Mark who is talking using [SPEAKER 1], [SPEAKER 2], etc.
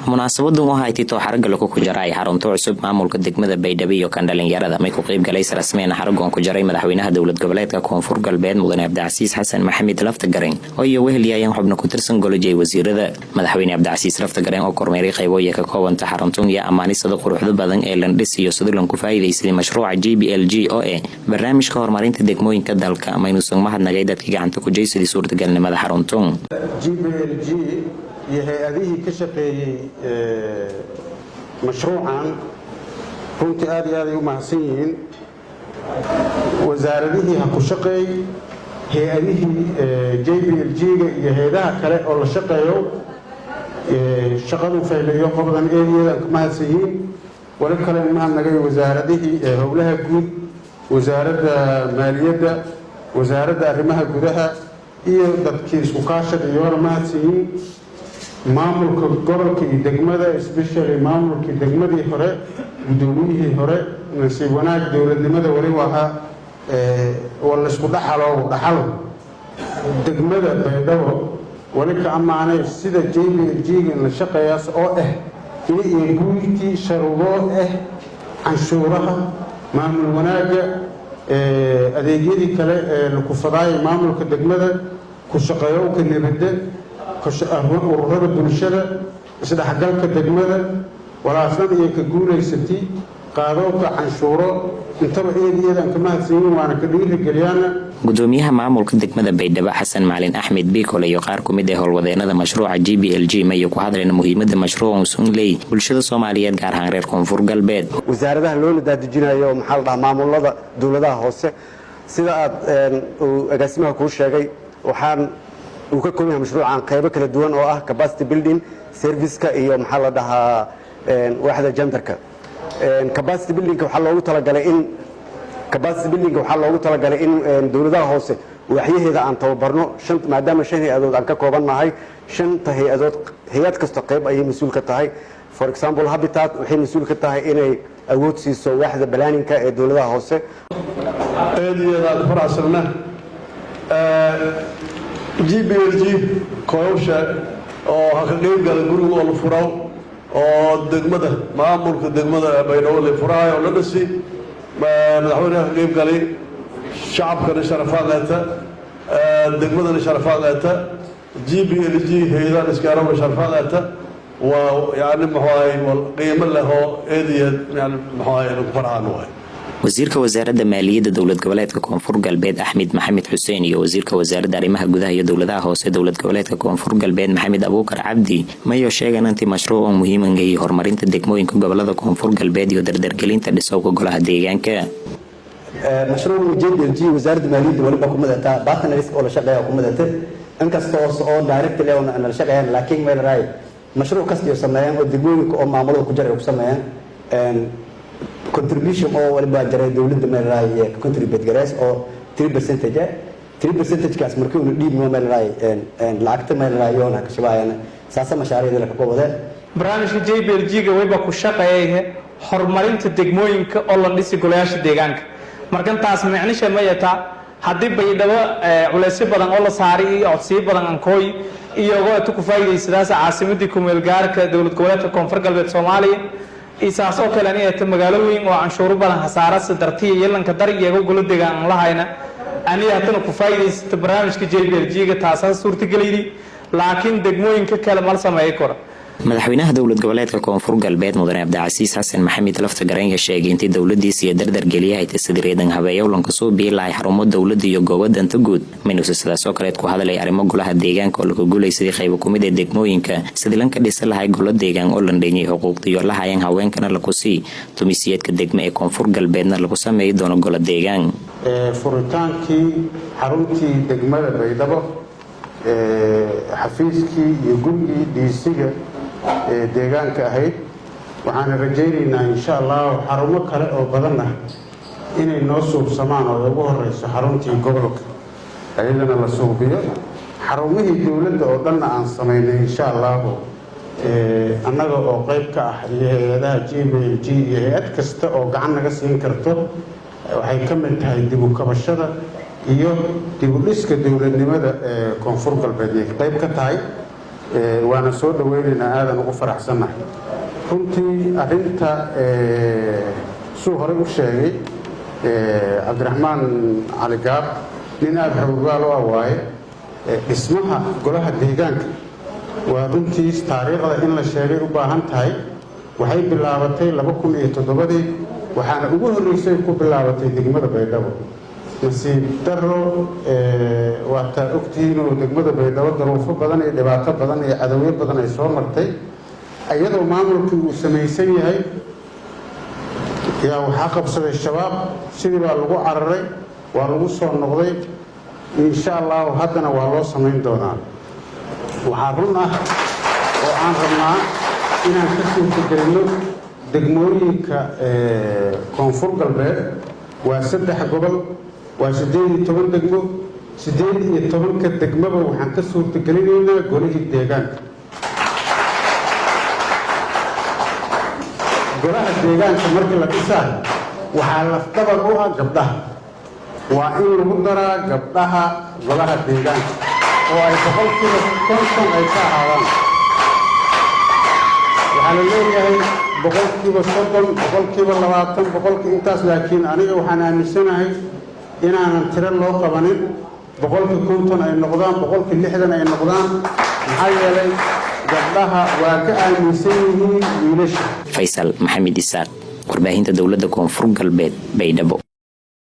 [SPEAKER 1] munaasabadu waxay tito xaraga lagu ku jaray xarunta cusub maamulka degmada Baydhabo iyo kan dhalinyarada may ku qayb galay rasmiyan xaragoon ku jaray madaxweynaha dawlad goboleedka Koonfur Galbeed Mudane Abdicasiis Xasan Maxamed Laftagareen oo iyo weheliyayeen xubno ku tirsan golajay wasiirada madaxweyne Abdicasiis Laftagareen oo kormeeray qayboya ka koobanta xaruntan iyo amaanisada quruxda badan ee Landis iyo sidoo ku faa'iideystay mashruuca GBLG oo barnaamijka horumarinta degmooyinka dalka maynuusan mahadnaqay dadka gacanta ku jeysadii suurtagalnimada xaruntan
[SPEAKER 2] GBLG هذه كشقي مشروعا كنت هذه ومحسين وزارته هكشقي هذه GBLG هذا كلا ولا شقيو شغلوا في اليوم قبضا محسين ولا كلا ما نجي وزارته هولها جود وزارة مالية وزارة رمها جودها هي تذكير وقاشة يوم محسين maamulka gobolka iyo degmada especially maamulka degmadii hore gudoomiyihii hore nasiib wanaag dawladnimada wali waxa wala isku dhaxalo degmada Baydhabo wali ka amaanay sida GBLG la shaqeeyaas oo inay guurtii sharuudo canshuuraha maamul wanaaga adeegyadii kale ee ku fadaayo maamulka degmada ku shaqeeyo ka nabadda ururada bulshada sida xagalka degmada walaasnada iyo ka guuleysatay qaadowga canshuuro intaba eedeedan kama hadsiin waana ka dhiirigeliyana
[SPEAKER 1] gudoomiyaha maamulka degmada Baydhabo Xasan Macalin Axmed Bikole iyo qaar kumid ah howlwadeenada mashruuca GBLG may ku hadleen muhiimada mashruucan sunley bulshada Soomaaliyeed gaar ahaan reer Koonfur Galbeed
[SPEAKER 3] wasaaradaha loo daadijinayo maxal dhaha maamulada dawladaha hoose sida aad agaasimaha ku sheegay waxaan وككل مشروع عن قيبة كلا دوان أو capacity building service كإيو محل ده واحدة جندرك capacity building وحلو تلاقي إن capacity building وحلو تلاقي إن دولة هوسة وحيه هذا عن توبرنو شنت ما دام شيء أدود عن كوبان معي شنت هي أدود هي تكستقيب أي مسؤول كتاعي for example habitat وحي مسؤول كتاعي إني أود سيسو واحدة بلانين كدولة هوسة
[SPEAKER 2] هذه هذا فرصنا GBLG كوشة أو هكذا قال جروب ولا فراو أو دقمة معمول كدقمة بينه ولا فراي ولا نسي ما نحوله قريب قال شعب كان شرفان ذاته دقمة شرفان ذاته GBLG هيدا نسكاره شرفان ذاته ويعني محاي والقيمة له هذه يعني محاي الفرعان واي
[SPEAKER 1] wasiirka wasaaradda maaliyadda dawlad goboleedka Koonfur Galbeed Axmed Maxamed Xuseen iyo wasiirka wasaaradda arrimaha gudaha iyo dawladaha hoose dawlad goboleedka Koonfur Galbeed Maxamed Abuukar Cabdi mayo sheegan intii mashruucan muhiim ah ee horumarinta degmooyinka gobolada Koonfur Galbeed iyo dardargelinta dhisowga golaha deegaanka
[SPEAKER 3] mashruuca GBLG wasaaradda maaliyadda wali ba ku madata partners oo la shaqeeyo ku madata in kasta oo direct leeyahay in la shaqeeyo laakiin meel raay mashruuc kasta oo sameeyaan oo degmooyinka oo maamulada ku jira ku sameeyaan contribution oo wali baa jiray dawladda meel raay contribute gareys oo 3% kaas markii uu dhiib meel raay lacagta meel raayona ka shabaayana saasa mashaariicda la ka wada
[SPEAKER 4] barnaamijka GBLG ga wayba ku shaqeeyay horumarinta degmooyinka oo la dhisay golayaasha deegaanka markan taas macnisha ma yata hadii Baydhabo culeys badan oo la saaray iyo codsiyo badan aan kooy iyagoo ku faa'iideysadaas caasimadii ku meel gaarka dawlad goboleedka Koonfur Galbeed Soomaaliya isaas oo kale inay magaalooyin oo canshuur badan hasaarada dartiye yeelanka dariiqo golo deegaan lahayna aniga tan ku faa'iideysta barnaamijka GBLG ga taas suurtageliyay laakiin degmooyinka kale mal sameeyay kor
[SPEAKER 1] madaxweynaha dawlad goboleedka Koonfur Galbeed Mudane Abdicasiis Xasan Maxamed Laftagareen ayaa sheegay in dawladdiisa iyo dardargeliyay tasdiireedan habeeyowlanka soo biilay xarumo dawladda iyo goobadanta guud minus sidaas oo kale ku hadalay arrimo golaha deegaanka oo lagu guuleystay qayb ka mid ah degmooyinka sidii lanka dhisay lahay golo deegaan oo landheeyay xuquuqda iyo lahaayeen haweenkana la ku sii tumisiyadka degmo ee Koonfur Galbeedna lagu sameeyay doono golo deegaan
[SPEAKER 2] furitaankii xaruntii degmada Baydhabo xafiiskii iyo gurigii dhiisiga deegaanka ahayd waxaan rajaynaynaa insha Allah xarumo kale oo badan inay noo suubsamaan oo ugu horeyso xaruntii gobolka ayadana la suubiyo xarumihii dawladda oo dhan aan sameynay insha Allah annaga oo qayb ka ah hay'adaha GBLG iyo hay'ad kasta oo gacan naga siin karto waxay ka mid tahay dib u kabashada iyo dib u dhiska dawladnimada Koonfur Galbeed qayb ka tahay waana soo dhaweynaynaa aadan ugu faraxsannahay runtii arrinta suu horey u sheegay cabdiraxmaan cali gaab nin aada xoogaal u ah waaye dhismaha golaha deegaanka waa runtiis taariikhda in la sheegay u baahan tahay waxay bilaabatay 2007 waxaana ugu horreysay ku bilaabatay degmada Baydhabo nasiib daro waata ogtihiin oo degmada Baydhabo daruufo badan iyo dhibaato badan iyo cadawyo badan ay soo martay ayadoo maamulku uu sameeyay yahay yaa waxa qabsaday shabaab sidii baa lagu cararay waa lagu soo noqday insha Allah haddana waa loo sameyn doonaa waxaa run ah oo aan rabnaa inaan ka suurtagelino degmooyinka koonfur galbeed waa 3 gobol waa 18 degmo 18 ka degmaba waxaan ka suurtagelinaynaa golihii deegaanka golaha deegaanka markii la dhisay waxaa lafdhabar u ah gabdhaha waa in lagu daraa gabdhaha golaha deegaanka oo ay boqolkiiba 50 ay ka ahaadaan waxaa la leeyahay boqolkiiba 30 boqolkiiba 20 boqolkiiba intaas laakiin aniga waxaan aaminsanahay inaanan tiro loo qabanin boqolkiiba 50 ay noqdaan boqolkiiba 60 ay noqdaan maxaa yeelay gabdhaha waa ka aaminsan yihiin wiilasha
[SPEAKER 1] Faisal Maxamed Isaaq warbaahinta dawladda Koonfur Galbeed Baydhabo